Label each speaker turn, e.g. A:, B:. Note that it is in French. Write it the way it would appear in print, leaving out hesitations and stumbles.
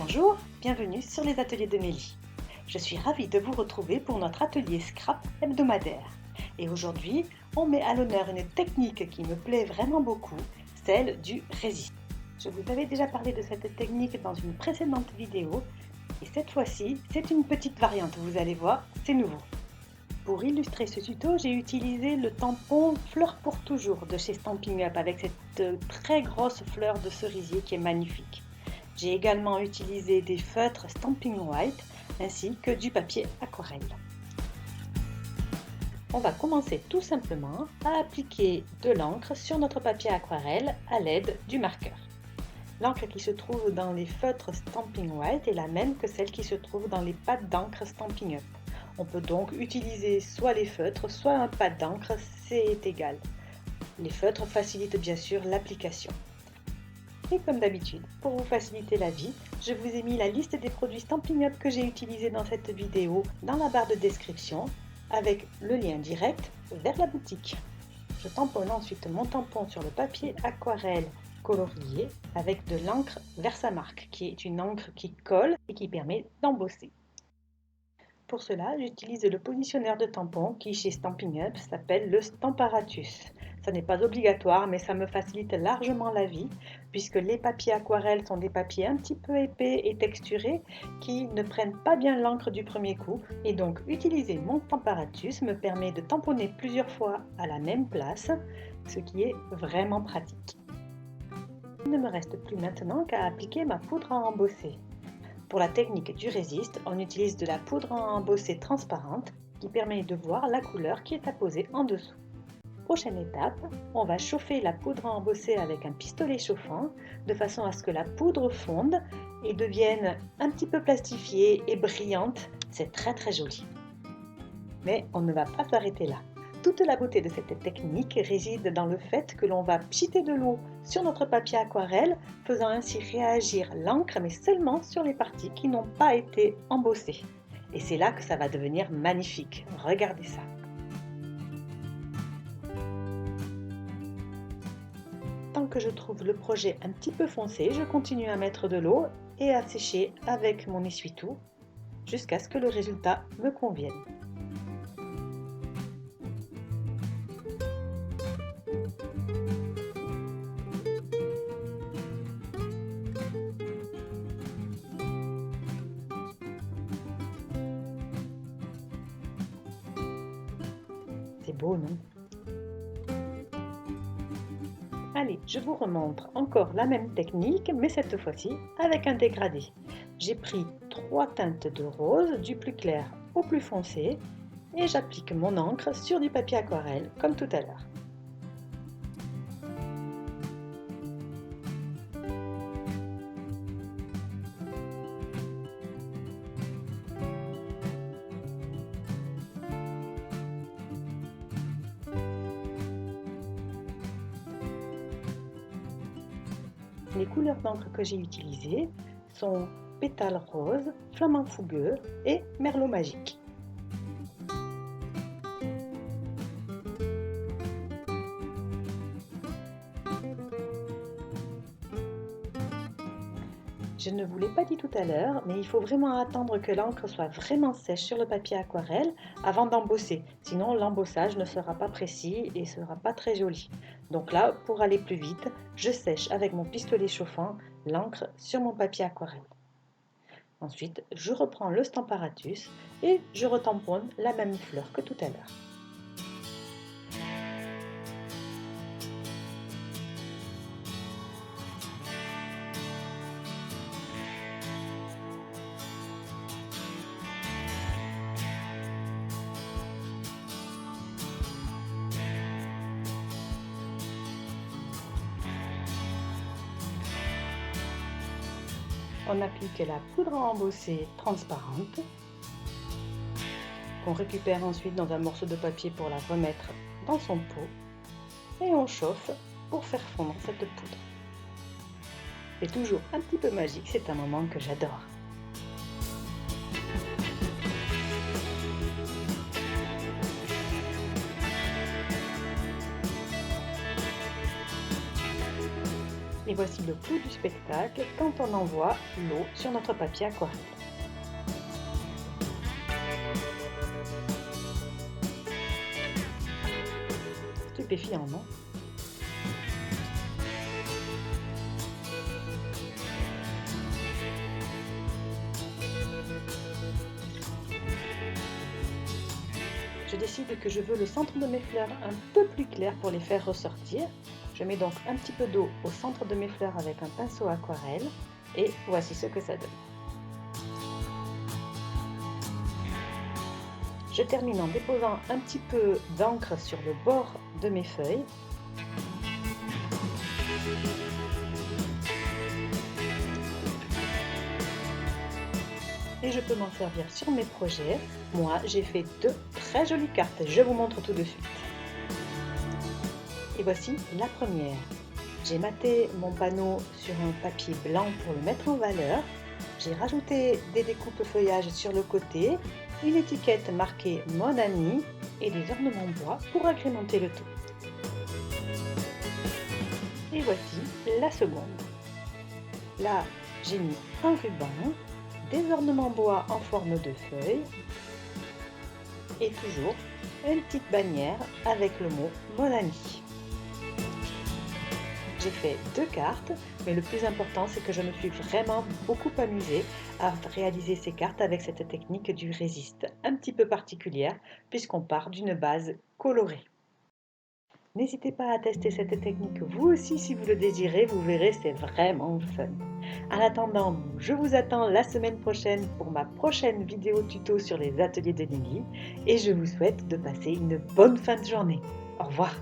A: Bonjour, bienvenue sur les ateliers de Mélie. Je suis ravie de vous retrouver pour notre atelier scrap hebdomadaire. Et aujourd'hui, on met à l'honneur une technique qui me plaît vraiment beaucoup, celle du résist. Je vous avais déjà parlé de cette technique dans une précédente vidéo et cette fois-ci, c'est une petite variante, vous allez voir, c'est nouveau. Pour illustrer ce tuto, j'ai utilisé le tampon Fleur pour toujours de chez Stampin' Up avec cette très grosse fleur de cerisier qui est magnifique. J'ai également utilisé des feutres Stampin' White ainsi que du papier aquarelle. On va commencer tout simplement à appliquer de l'encre sur notre papier aquarelle à l'aide du marqueur. L'encre qui se trouve dans les feutres Stampin' White est la même que celle qui se trouve dans les pads d'encre Stampin' Up. On peut donc utiliser soit les feutres, soit un pad d'encre, c'est égal. Les feutres facilitent bien sûr l'application. Et comme d'habitude, pour vous faciliter la vie, je vous ai mis la liste des produits Stampin' Up que j'ai utilisés dans cette vidéo dans la barre de description avec le lien direct vers la boutique. Je tamponne ensuite mon tampon sur le papier aquarelle colorié avec de l'encre Versamark qui est une encre qui colle et qui permet d'embosser. Pour cela, j'utilise le positionneur de tampon qui chez Stampin' Up s'appelle le Stamparatus. Ça n'est pas obligatoire, mais ça me facilite largement la vie puisque les papiers aquarelles sont des papiers un petit peu épais et texturés qui ne prennent pas bien l'encre du premier coup et donc utiliser mon Stamparatus me permet de tamponner plusieurs fois à la même place, ce qui est vraiment pratique. Il ne me reste plus maintenant qu'à appliquer ma poudre à embosser. Pour la technique du résist, on utilise de la poudre à embosser transparente qui permet de voir la couleur qui est apposée en dessous. Prochaine étape, on va chauffer la poudre à embosser avec un pistolet chauffant de façon à ce que la poudre fonde et devienne un petit peu plastifiée et brillante. C'est très joli. Mais on ne va pas s'arrêter là. Toute la beauté de cette technique réside dans le fait que l'on va pchiter de l'eau sur notre papier aquarelle, faisant ainsi réagir l'encre, mais seulement sur les parties qui n'ont pas été embossées. Et c'est là que ça va devenir magnifique. Regardez ça. Tant que je trouve le projet un petit peu foncé, je continue à mettre de l'eau et à sécher avec mon essuie-tout jusqu'à ce que le résultat me convienne. C'est beau, non? Allez, je vous remontre encore la même technique, mais cette fois-ci avec un dégradé. J'ai pris 3 teintes de rose, du plus clair au plus foncé, et j'applique mon encre sur du papier aquarelle, comme tout à l'heure. Les couleurs d'encre que j'ai utilisées sont pétale rose, flamant fougueux et merlot magique. Je ne vous l'ai pas dit tout à l'heure, mais il faut vraiment attendre que l'encre soit vraiment sèche sur le papier aquarelle avant d'embosser. Sinon, l'embossage ne sera pas précis et ne sera pas très joli. Donc là, pour aller plus vite, je sèche avec mon pistolet chauffant l'encre sur mon papier aquarelle. Ensuite, je reprends le Stamparatus et je retamponne la même fleur que tout à l'heure. On applique la poudre à embosser transparente, qu'on récupère ensuite dans un morceau de papier pour la remettre dans son pot, et on chauffe pour faire fondre cette poudre. C'est toujours un petit peu magique, c'est un moment que j'adore. Et voici le clou du spectacle quand on envoie l'eau sur notre papier aquarelle. Stupéfiant, non? Je décide que je veux le centre de mes fleurs un peu plus clair pour les faire ressortir. Je mets donc un petit peu d'eau au centre de mes fleurs avec un pinceau aquarelle et voici ce que ça donne. Je termine en déposant un petit peu d'encre sur le bord de mes feuilles. Et je peux m'en servir sur mes projets. Moi, j'ai fait deux très jolies cartes. Je vous montre tout de suite. Et voici la première. J'ai matté mon panneau sur un papier blanc pour le mettre en valeur. J'ai rajouté des découpes feuillages sur le côté, une étiquette marquée Mon ami et des ornements bois pour agrémenter le tout. Et voici la seconde. Là, j'ai mis un ruban, des ornements bois en forme de feuilles et toujours une petite bannière avec le mot Mon ami. J'ai fait deux cartes, mais le plus important, c'est que je me suis vraiment beaucoup amusée à réaliser ces cartes avec cette technique du résiste un petit peu particulière, puisqu'on part d'une base colorée. N'hésitez pas à tester cette technique vous aussi si vous le désirez, vous verrez, c'est vraiment fun. En attendant, je vous attends la semaine prochaine pour ma prochaine vidéo tuto sur les ateliers de Lily et je vous souhaite de passer une bonne fin de journée. Au revoir.